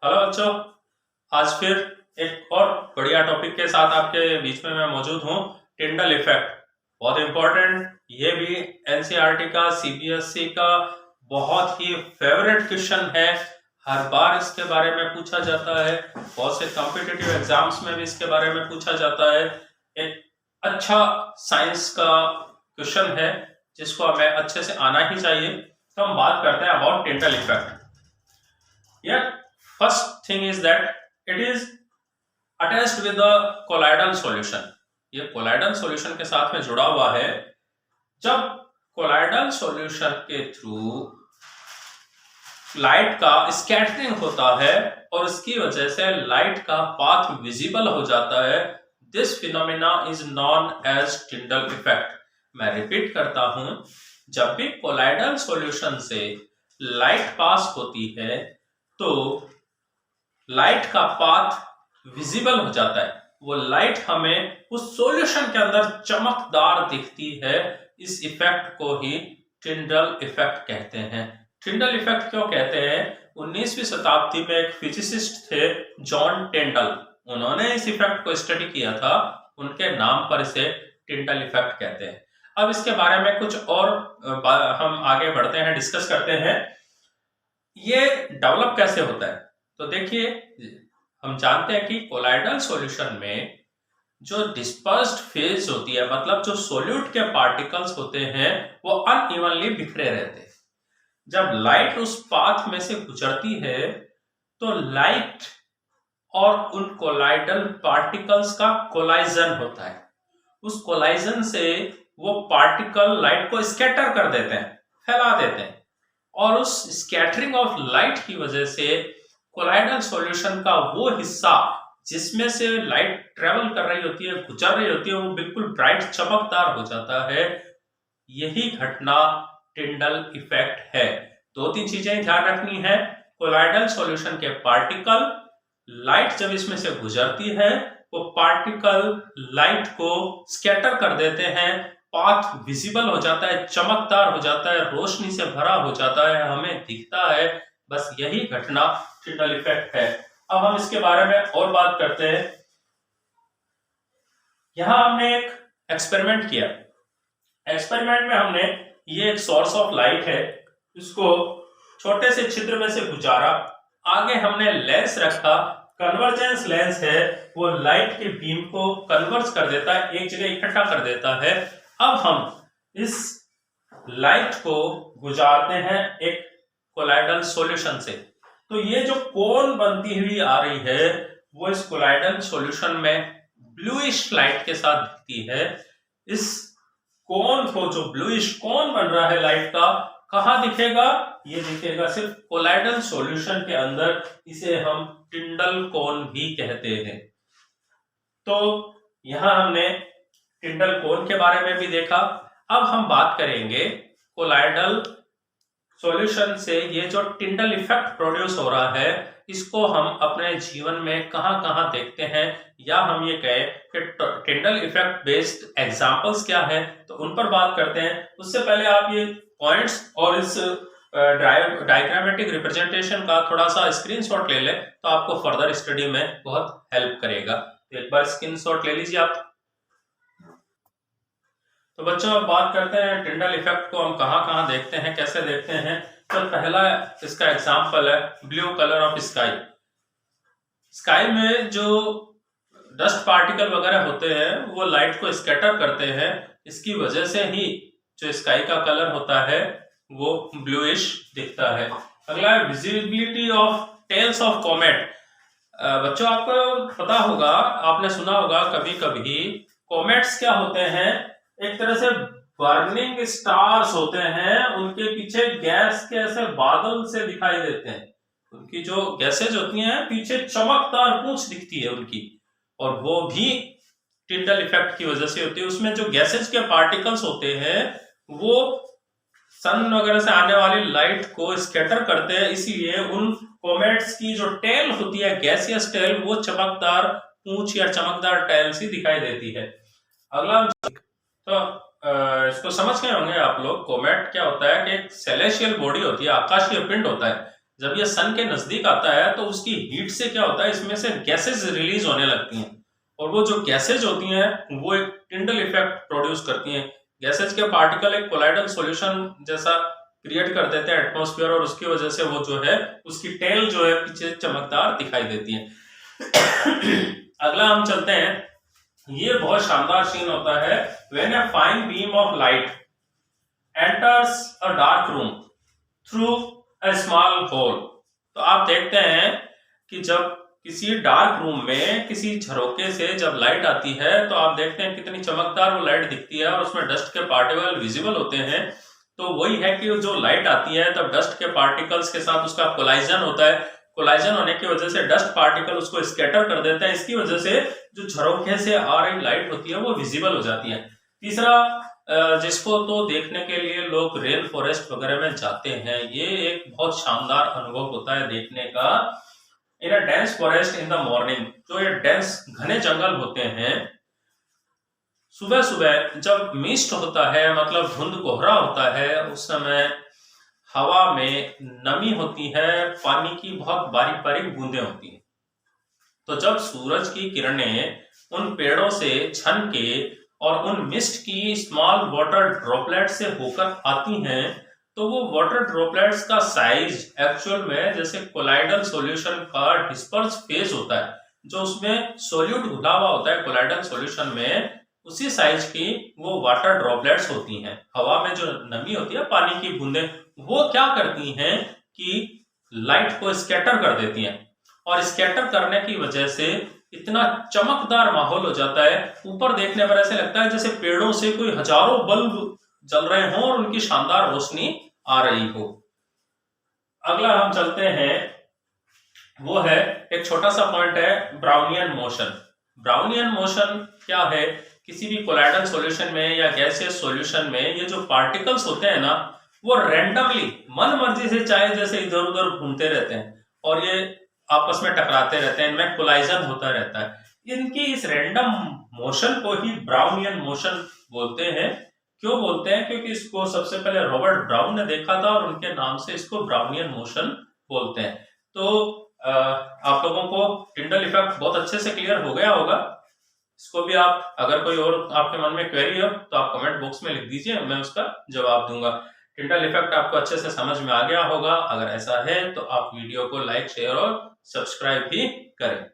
Hello बच्चों। आज फिर एक और बढ़िया टॉपिक के साथ आपके बीच में मैं मौजूद हूँ। टिंडल इफेक्ट बहुत इंपॉर्टेंट, ये भी एनसीईआरटी का सीबीएसई का बहुत ही फेवरेट क्वेश्चन है। हर बार इसके बारे में पूछा जाता है, बहुत से कॉम्पिटिटिव एग्जाम्स में भी इसके बारे में पूछा जाता है। एक अच्छा साइंस का क्वेश्चन है जिसको हमें अच्छे से आना ही चाहिए। तो हम बात करते हैं about Tyndall effect. Yeah, first thing is that it is attached with the colloidal solution। ये colloidal solution के साथ में जुड़ा हुआ है। जब colloidal solution के थ्रू लाइट का स्कैटरिंग होता है और उसकी वजह से लाइट का पाथ विजिबल हो जाता है, this phenomena is known as Tyndall effect. मैं रिपीट करता हूं, जब भी कोलाइडल सॉल्यूशन से लाइट पास होती है तो लाइट का पाथ विजिबल हो जाता है। वो लाइट हमें उस सॉल्यूशन के अंदर चमकदार दिखती है। इस इफेक्ट को ही टिंडल इफेक्ट कहते हैं। टिंडल इफेक्ट क्यों कहते हैं? 19वीं शताब्दी में एक फिजिसिस्ट थे, जॉन टिंडल। उन्होंने इस इफेक्ट को स्टडी किया था, उनके नाम पर इसे टिंडल इफेक्ट कहते हैं। अब इसके बारे में कुछ और हम आगे बढ़ते हैं, डिस्कस करते हैं ये डेवलप कैसे होता है। तो देखिए, हम जानते हैं कि कोलाइडल सॉल्यूशन में जो डिस्पर्स्ड फेज होती है, मतलब जो सोल्यूट के पार्टिकल्स होते हैं, वो अनइवनली बिखरे रहते हैं। जब लाइट उस पाथ में से गुजरती है तो लाइट और उन कोलाइडल पार्टिकल्स का कोलाइजन होता है। उस कोलाइजन से वो पार्टिकल लाइट को स्कैटर कर देते हैं, फैला देते हैं, और उस स्कैटरिंग ऑफ लाइट की वजह से कोलाइडल सॉल्यूशन का वो हिस्सा जिसमें से लाइट ट्रेवल कर रही होती है, गुजर रही होती है, वो बिल्कुल ब्राइट चमकदार हो जाता है। यही घटना टिंडल इफेक्ट है। दो तीन चीजें ध्यान रखनी है। कोलाइडल सॉल्यूशन के पार्टिकल, लाइट जब इसमें से गुजरती है वो पार्टिकल लाइट को स्कैटर कर देते हैं, पाथ विजिबल हो जाता है, चमकदार हो जाता है, रोशनी से भरा हो जाता है, हमें दिखता है। बस यही घटना टिंडल इफेक्ट है। अब हम इसके बारे में और बात करते हैं। यहां हमने एक एक्सपेरिमेंट किया। एक्सपेरिमेंट में हमने ये एक सोर्स ऑफ लाइट है, इसको छोटे से छिद्र में से गुजारा, आगे हमने लेंस रखा, कन्वर्जेंस लेंस है, वो लाइट के बीम को कन्वर्ज कर देता है, एक जगह इकट्ठा कर देता है। अब हम इस लाइट को गुजारते हैं एक कोलाइडल सॉल्यूशन से, तो ये जो कोन बनती हुई आ रही है वो इस कोलाइडल सॉल्यूशन में ब्लूइश लाइट के साथ दिखती है। इस कोन को, जो ब्लूइश कोन बन रहा है लाइट का, कहां दिखेगा? ये दिखेगा सिर्फ कोलाइडल सॉल्यूशन के अंदर। इसे हम टिंडल कोन भी कहते हैं। तो यहां हमने टिंडल कोन के बारे में भी देखा। अब हम बात करेंगे कोलाइडल सॉल्यूशन से ये जो टिंडल इफेक्ट प्रोड्यूस हो रहा है, इसको हम अपने जीवन में कहां कहां देखते हैं, या हम ये कहें कि टिंडल इफेक्ट बेस्ड एग्जांपल्स क्या है, तो उन पर बात करते हैं। उससे पहले आप ये पॉइंट्स और इस डायग्रामेटिक रिप्रेजेंटेशन का थोड़ा सा स्क्रीनशॉट ले लें, तो आपको फर्दर स्टडी में बहुत हेल्प करेगा। तो एक बार स्क्रीनशॉट ले लीजिए आप। तो बच्चों, अब बात करते हैं टिंडल इफेक्ट को हम कहां कहां देखते हैं, कैसे देखते हैं। तो पहला इसका एग्जांपल है blue colour of sky. Sky में जो डस्ट पार्टिकल वगैरह होते हैं वो लाइट को स्कैटर करते हैं, इसकी वजह से ही जो स्काई का कलर होता है वो ब्लूइश दिखता है। अगला है visibility of tails of comet. बच्चों, आपको पता होगा, आपने सुना होगा कभी कभी, कॉमेट्स क्या होते हैं? एक तरह से बर्निंग स्टार्स होते हैं, उनके पीछे गैस के ऐसे बादल से दिखाई देते हैं। उनकी जो गैसेज होती हैं, पीछे चमकदार पूंछ दिखती है उनकी, और वो भी टिंडल इफेक्ट की वजह से होती है। उसमें जो गैसेज के पार्टिकल्स होते हैं वो सन वगैरह से आने वाली लाइट को स्कैटर करते हैं, इसीलिए उन कॉमेट्स की जो टेल होती है, गैसियस टेल, वो चमकदार पूंछ या चमकदार टेल सी दिखाई देती है। अगला, तो इसको समझ गए होंगे आप लोग। कोमेट क्या होता है कि एक सेलेशियल बॉडी होती है, आकाशीय पिंड होता है, जब ये सन के नजदीक आता है तो उसकी हीट से क्या होता है, इसमें से गैसेज रिलीज होने लगती हैं, और वो जो गैसेज होती हैं वो एक टिंडल इफेक्ट प्रोड्यूस करती हैं। गैसेज के पार्टिकल एक कोलाइडल सॉल्यूशन जैसा क्रिएट कर देते हैं एटमॉस्फेयर, और उसकी वजह से वो जो है उसकी टेल जो है पीछे चमकदार दिखाई देती है। अगला हम चलते हैं, ये बहुत शानदार सीन होता है, when a fine beam of light enters a dark room through a small hole. तो आप देखते हैं कि जब किसी डार्क रूम में किसी झरोके से जब लाइट आती है तो आप देखते हैं कितनी चमकदार वो लाइट दिखती है, और उसमें डस्ट के पार्टिकल विजिबल होते हैं। तो वही है कि जो लाइट आती है तब डस्ट के पार्टिकल्स के साथ उसका कोलाइजन होता है, कोलाइजन होने की वजह से डस्ट पार्टिकल उसको स्कैटर कर देते हैं, इसकी वजह से जो झरोखे से आ रही लाइट होती है वो विजिबल हो जाती है। तीसरा, जिसको तो देखने के लिए लोग रेन फॉरेस्ट वगैरह में जाते हैं, ये एक बहुत शानदार अनुभव होता है देखने का। In a dense forest in the morning, जो ये डेंस घने जंगल होते हैं, सुबह सुबह जब मिस्ट होता है, मतलब धुंध कोहरा होता है, उस समय हवा में नमी होती है, पानी की बहुत बारीक बारीक बूंदें होती हैं। तो जब सूरज की किरणें उन पेड़ों से छन के और उन मिस्ट की स्मॉल वाटर ड्रॉपलेट से होकर आती हैं, तो वो वाटर ड्रॉपलेट्स का साइज एक्चुअल में जैसे कोलाइडल सॉल्यूशन का डिस्पर्स फेज होता है, जो उसमें सोल्यूट घुला हुआ होता है कोलाइडल सॉल्यूशन में, उसी साइज की वो वाटर ड्रॉपलेट्स होती हैं। हवा में जो नमी होती है, पानी की बूंदें, वो क्या करती हैं कि लाइट को स्कैटर कर देती हैं, और स्कैटर करने की वजह से इतना चमकदार माहौल हो जाता है, ऊपर देखने पर ऐसे लगता है जैसे पेड़ों से कोई हजारों बल्ब जल रहे हों और उनकी शानदार रोशनी आ रही हो। अगला हम चलते हैं, वो है एक छोटा सा पॉइंट है, ब्राउनियन मोशन। ब्राउनियन मोशन क्या है, किसी भी कोलाइडल सॉल्यूशन में या गैसियस सॉल्यूशन में ये जो पार्टिकल्स होते हैं ना, वो रैंडमली मन मर्जी से चाहे जैसे इधर उधर घूमते रहते हैं, और ये आपस में टकराते रहते हैं, इनमें कोलाइजन होता रहता है। इनकी इस रैंडम मोशन को ही ब्राउनियन मोशन बोलते हैं। क्यों बोलते हैं, क्योंकि इसको सबसे पहले रॉबर्ट ब्राउन ने देखा था, और उनके नाम से इसको ब्राउनियन मोशन बोलते हैं। तो आप लोगों को टिंडल इफेक्ट बहुत अच्छे से क्लियर हो गया होगा। इसको भी आप, अगर कोई और आपके मन में क्वेरी हो तो आप कमेंट बॉक्स में लिख दीजिए, मैं उसका जवाब दूंगा। टिंडल इफेक्ट आपको अच्छे से समझ में आ गया होगा। अगर ऐसा है तो आप वीडियो को लाइक, शेयर और सब्सक्राइब भी करें।